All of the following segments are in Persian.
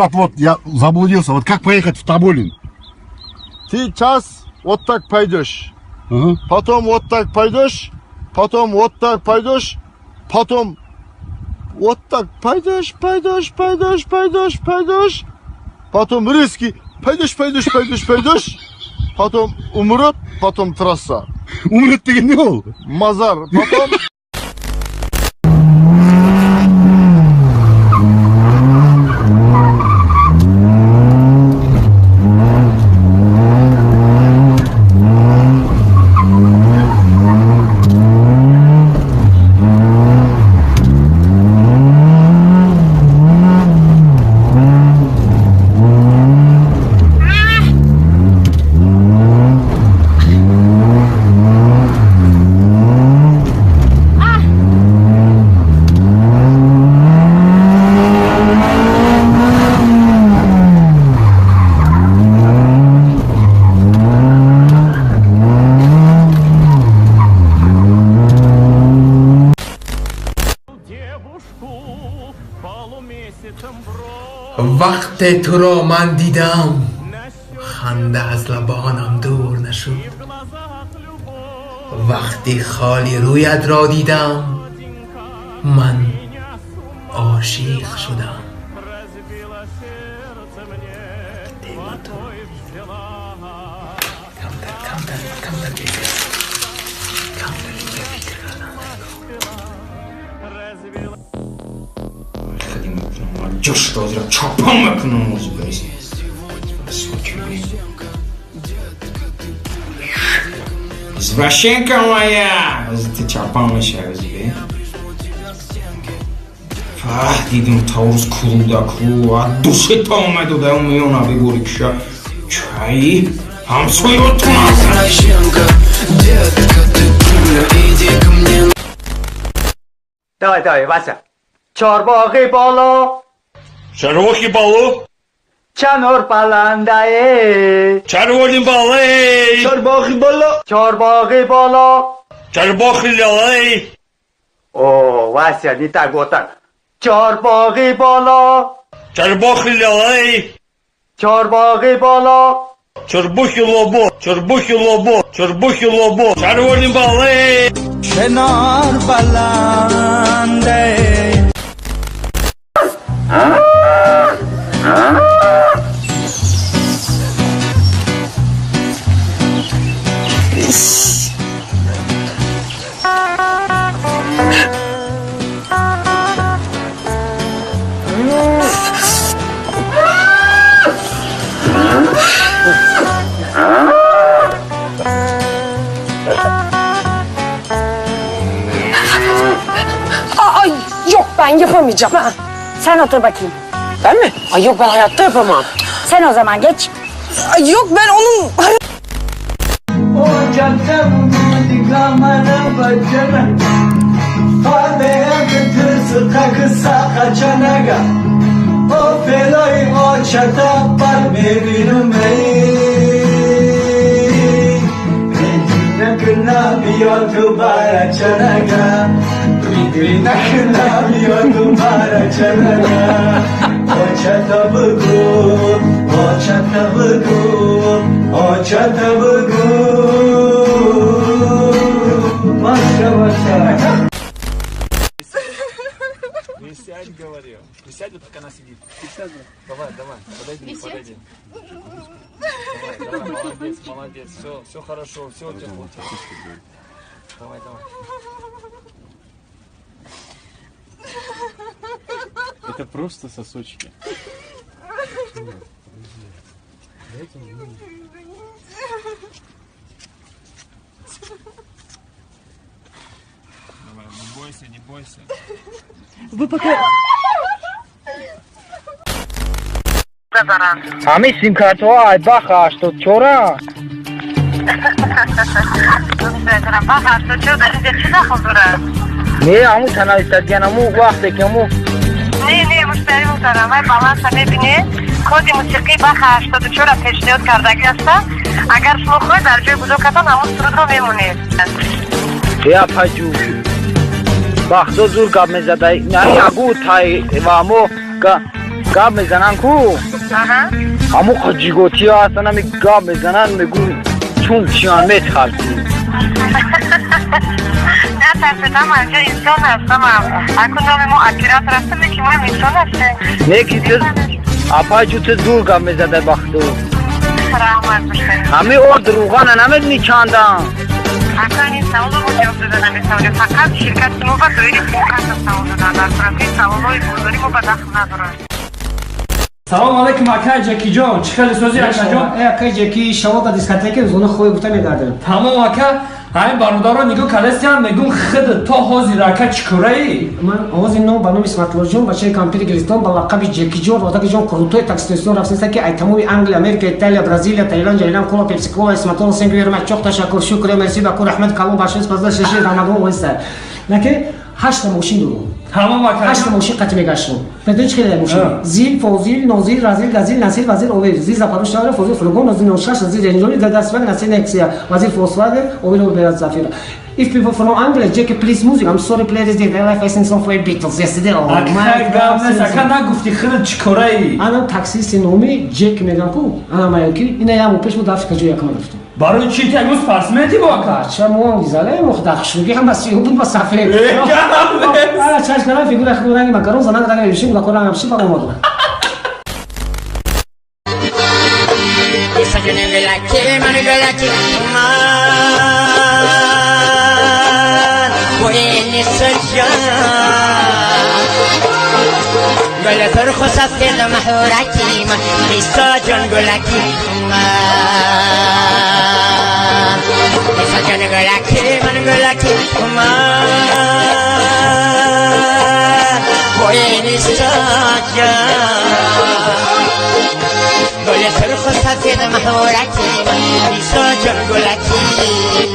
Брат, вот я заблудился. Вот как поехать в Тоболин? Ты сейчас вот так пойдешь. Ага. Потом вот так пойдешь. Потом вот так пойдешь. Потом вот так пойдешь. Потом риски. Пойдешь. Потом умрет, потом трасса. Умрет ты не был? Мазар. Потом... وقت تو را من دیدم خنده از لبانم دور نشد وقتی خالی رویت را دیدم من عاشق شدم جوش داد را چاپم میکنم موضوع بریزی Извращенка моя! Ты чапам еще разве? Дидим таурус куда ку, а души то умеду да умею бегу рикша. Чай, хамсуют нас. Извращенка, детка, ты пуля, иди ко мне. Давай, Вася. چارباغ بالا چرواکی بالو چنار پلنده چروالی بالی چارباغ بالا چرباخی لالی او واسه دیتا گوتن چارباغ بالا چرباخی لالی چارباغ بالا چربوخی لابو چروالی بالی چنار پلنده Ay yok ben yapamayacağım. Sen otur bakayım. Ben mi? Ay yok ben hayatta yapamam. Sen o zaman geç. Ay yok ben onun... O cadem dikamana bacana Fadeye götürsü takısa kaçanaga O felay o çata par bebinim Nakına biyotu bara çanaga Nakına biyotu bara çanaga O çata bugu O çata bugu O çata bugu Maşa maşa Присядь, говорю. Присядь, вот как она сидит. Присядь. Давай, подойди. Давай, молодец. Все хорошо, все у тебя получилось. Давай. Это просто сосочки. Давай, не бойся. Вы пока... همین سیم کارت ها بخ 84 بخ 84 در اینجا چی داخل داره؟ نه همون تنها استادیان همون وقتی که همون نه مشتری محترم های بالانس هم ببینه کد موسیقی بخ 84 را پیشنهاد کردگی هسته اگر شما خواهید در جای بزرگتان همون سرود رو میمونید یا پجو بخ دو زور گاب میزده نه اگو تای و همو که گاب میزنن کو همون خجیگوتی ها هستن همی گاب میزنن میگون چون چیان میتخلقی نه ترسیدم اینجا انسان هستم اکنون ما اکیرات رفتم که ما انسان هستیم نیکی تز اپای جو تز دور گاب میزده بختو رحمت بشه همی او دروغان نمیدنی چاندن اکنون این سوال رو جواب دادن نمیتونه فقط شرکت ما با دویری فوقت سوال دادن در صورتی سوال های بزرگی ما با دخل ندارن سلام علیکم اکای جکی جان چیکار سوزی اکای جان اکای جکی شما در دیسکوتک زونه خوی بوده میگردن تمام اکا همین برادرها نگاه کالستیان میگن خود تو حاضر اکا چیکاری من آواز نو با نام اسمت جون بچه کامپیوتر گلیستون با لقب جکی جان و جان کروتوی تاکسیستون رفتن که ایتموی انگل امریکا ایتالیا برزیل تایلند جیلان کولا پپسی کولا اسمتون سنگ ویرم چوخ تشکر شکر مرسی با رحمت کلام باشید پس شش رمضان وایسر لکه 8 ماشین رو تمام اکا 8 ماشین قطع میگشتم بدون چه ماشین زیل فوزیل نوزیل رازیل گازیل نسیل وزیر اویل زیل زاپاروش داره فوزیل فلوگون نوزیل نوشش زیل انجولی دادسوگ نسیل نکسیا وزیر فولکسواگن اویل بیاد زافیر If people from England, Jackie, please music. I'm sorry, play this. Their life I sing song for Beatles yesterday. Oh my God! اکا نگفتی خودت چیکاری؟ انا تاکسیست نومی جک میگم کو. انا مایوکی. اینا یا موپش بود داشت کجای اکا گفتم. برای چی تیموس پارسمنتی با اکا؟ چه موام دیزاله مخدخشوگی هم بسی بود با سفر. انا چاش کنم فیگور خودرانی مکرون زنان رنگ میشیم و کلام همشی با اومد. سجنه گلکی من گلکی وين السجان قلت رخصت كده محوركي ما السجن قلكي السجن قلكي من قلكي وين السجن قلت رخصت كده محوركي ما السجن قلكي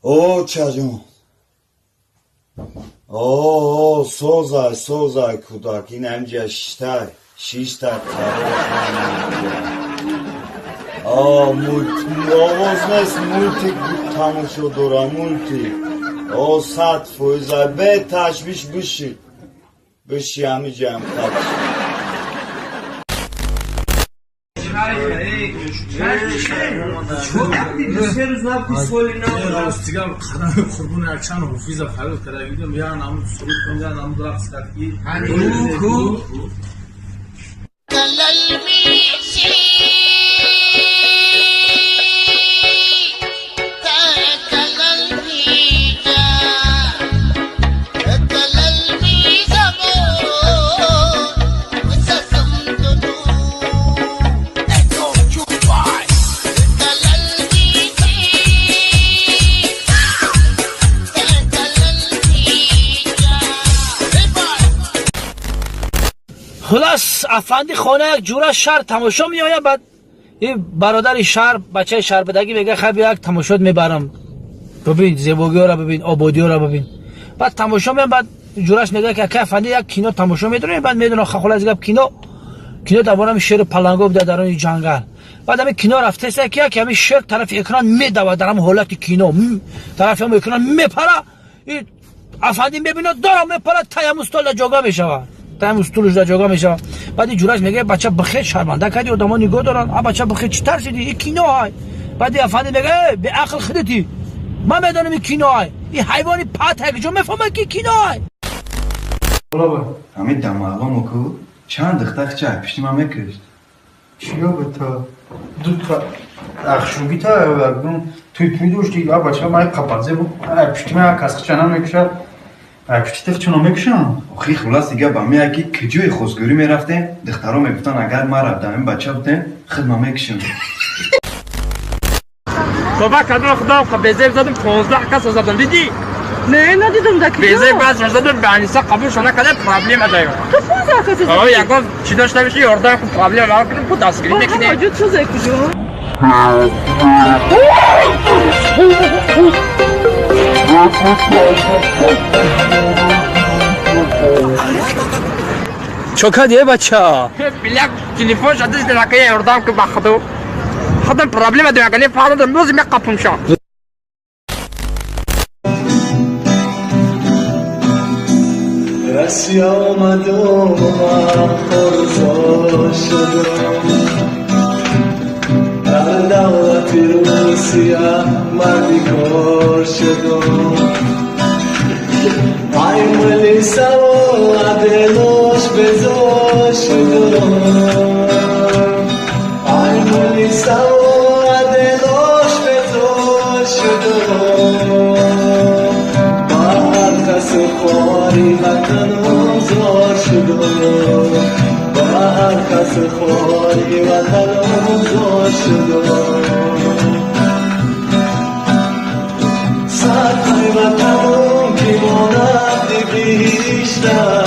او چاجون او سوزای کودک این همجا شیشتر آواز نیست مولتی تماشا دارم مولتی او 100% به تشویش بشی همی جمع خدش قربون اکشن و حفیظ خراب تراویدم یا نام سرود کنجا نام درخت کردی خلاص افندی خانه یک جوره شهر تماشا می آید بعد این برادر شهر بچه شهر بدگی میگه خب یک تماشا میبرم ببین زیبایی ها را ببین آبادی ها را ببین بعد تماشا میام بعد جورش میگه که افندی یک کینو تماشا میدونه بعد میدونه خلاص گپ کینو دوباره شیر پلنگو بوده در اون جنگل بعد همین کینو رفته است که همین شیر طرف اکران میدوه در هم حالت کینو طرف هم اکران میپره این افندی میبینه دارم میپره تایم استول جوگا میشوه تایم استولش در جوگا میشوه بعد این جورش میگه بچه بخیر شرمنده کردی آدما نگاه دارن بچه بخیر چی ترسیدی این کینو های بعد افندی میگه به عقل خودتی من میدونم این کینو های این حیوانی پات جو میفهمه که کینو های بابا همین دماغم کو چند دختر چه پشت من میکشت چیا به تا دو تا اخشوگی تا اون توی میدوشتی یا بچه من قبضه بود پشت من کسخ چنان میکشه پشت تخت چنان میکشم آخی خلاص دیگه با می اگه کجوی خوزگوری میرفته دخترها میگفتن اگر من رفتم این بچه بودن خود من میکشم توبه کردم خدا بزر زدم 15 کس زدم دیدی؟ نه ندیدم دکی بزر باز زدم به انیسا قبول شده کده پرابلم داره تو 15 کس زدم آه یکم چی داشته باشی یارده که پرابلم داره کنم خود دستگیری نکنه وجود تو زکی جو چوکا دیه بچه بلیک تلفن شده است لکه یاردم که بخدو خودم پرابلم داره کنه فقط روزی می قپم شو رسیا آمد و من خورزا شدم در دولت روسیه مردی کار شدم ای ملیسا و عدلاش بزا شدم ای ملیسا و عدلاش بزا شدم خواری وطنم زار شدم با هر کس خواری وطنم زار شدم سرخی وطنم که مانند بیشتر